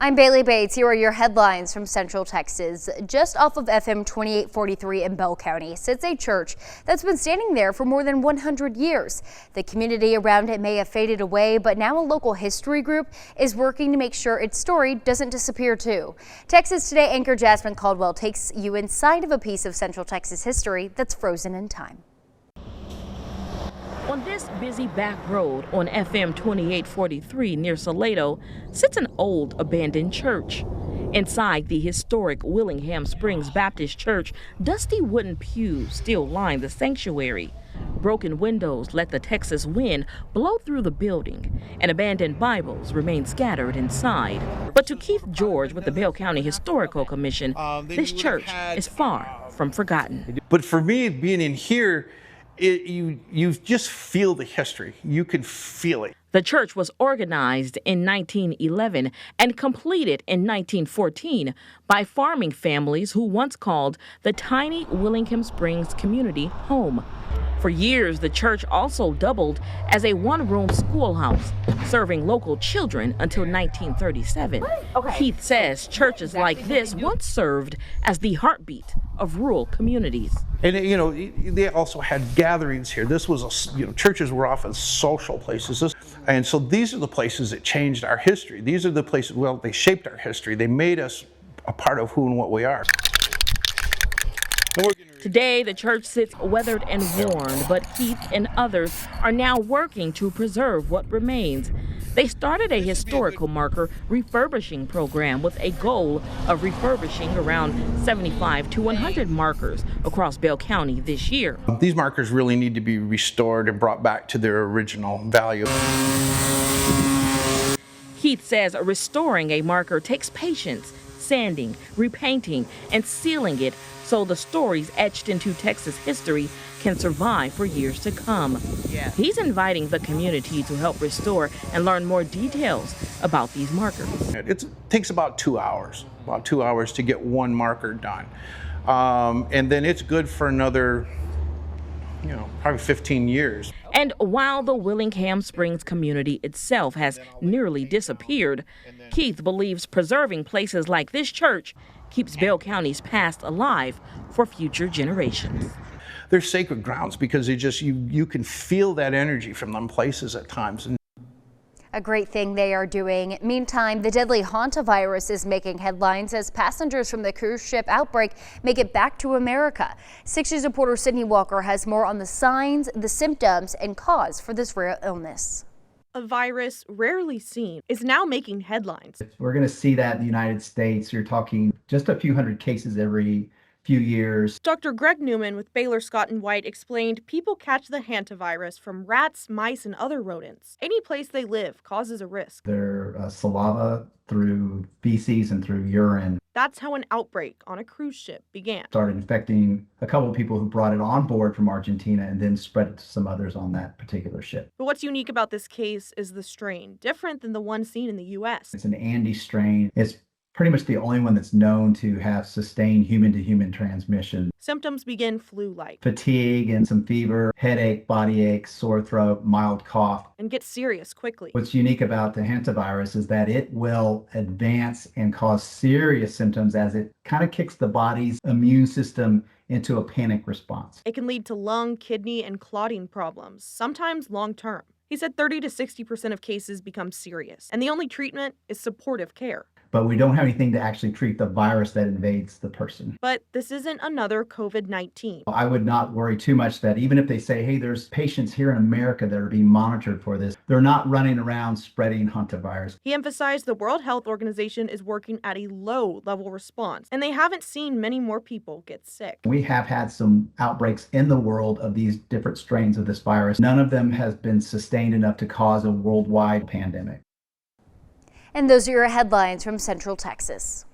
I'm Bailey Bates. Here are your headlines from Central Texas. Just off of FM 2843 in Bell County sits a church that's been standing there for more than 100 years. The community around it may have faded away, but now a local history group is working to make sure its story doesn't disappear too. Texas Today anchor Jasmine Caldwell takes you inside of a piece of Central Texas history that's frozen in time. On this busy back road on FM 2843 near Salado sits an old abandoned church. Inside the historic Willingham Springs Baptist Church, dusty wooden pews still line the sanctuary. Broken windows let the Texas wind blow through the building, and abandoned Bibles remain scattered inside. But to Keith George with the Bell County Historical Commission, this church is far from forgotten. But for me, being in here, you just feel the history. You can feel it. The church was organized in 1911 and completed in 1914 by farming families who once called the tiny Willingham Springs community home. For years, the church also doubled as a one-room schoolhouse, serving local children until 1937. Keith says churches like this once served as the heartbeat of rural communities. And they also had gatherings here. This was churches were often social places. And so these are the places that changed our history. These are the places, they shaped our history. They made us a part of who and what we are. Today, the church sits weathered and worn, but Keith and others are now working to preserve what remains. They started a historical marker refurbishing program with a goal of refurbishing around 75 to 100 markers across Bell County this year. These markers really need to be restored and brought back to their original value. Keith says restoring a marker takes patience, sanding, repainting, and sealing it so the stories etched into Texas history can survive for years to come. Yeah. He's inviting the community to help restore and learn more details about these markers. It takes about 2 hours, to get one marker done. And then it's good for another, probably 15 years. And while the Willingham Springs community itself has nearly disappeared, Keith believes preserving places like this church keeps Bell County's past alive for future generations. They're sacred grounds because you can feel that energy from them places at times. A great thing they are doing. Meantime, the deadly Hantavirus is making headlines as passengers from the cruise ship outbreak make it back to America. 6 News reporter Sydney Walker has more on the signs, the symptoms, and cause for this rare illness. A virus rarely seen is now making headlines. We're going to see that in the United States. You're talking just a few hundred cases every few years. Dr. Greg Newman with Baylor Scott & White explained people catch the hantavirus from rats, mice, and other rodents. Any place they live causes a risk. Their saliva, through feces, and through urine. That's how an outbreak on a cruise ship began. Started infecting a couple of people who brought it on board from Argentina and then spread it to some others on that particular ship. But what's unique about this case is the strain, different than the one seen in the U.S. It's an Andes strain. It's pretty much the only one that's known to have sustained human-to-human transmission. Symptoms begin flu-like. Fatigue and some fever, headache, body ache, sore throat, mild cough. And get serious quickly. What's unique about the hantavirus is that it will advance and cause serious symptoms as it kind of kicks the body's immune system into a panic response. It can lead to lung, kidney, and clotting problems, sometimes long-term. He said 30 to 60% of cases become serious, and the only treatment is supportive care. But we don't have anything to actually treat the virus that invades the person. But this isn't another COVID-19. I would not worry too much that even if they say, hey, there's patients here in America that are being monitored for this, they're not running around spreading hantavirus. He emphasized the World Health Organization is working at a low-level response, and they haven't seen many more people get sick. We have had some outbreaks in the world of these different strains of this virus. None of them has been sustained enough to cause a worldwide pandemic. And those are your headlines from Central Texas.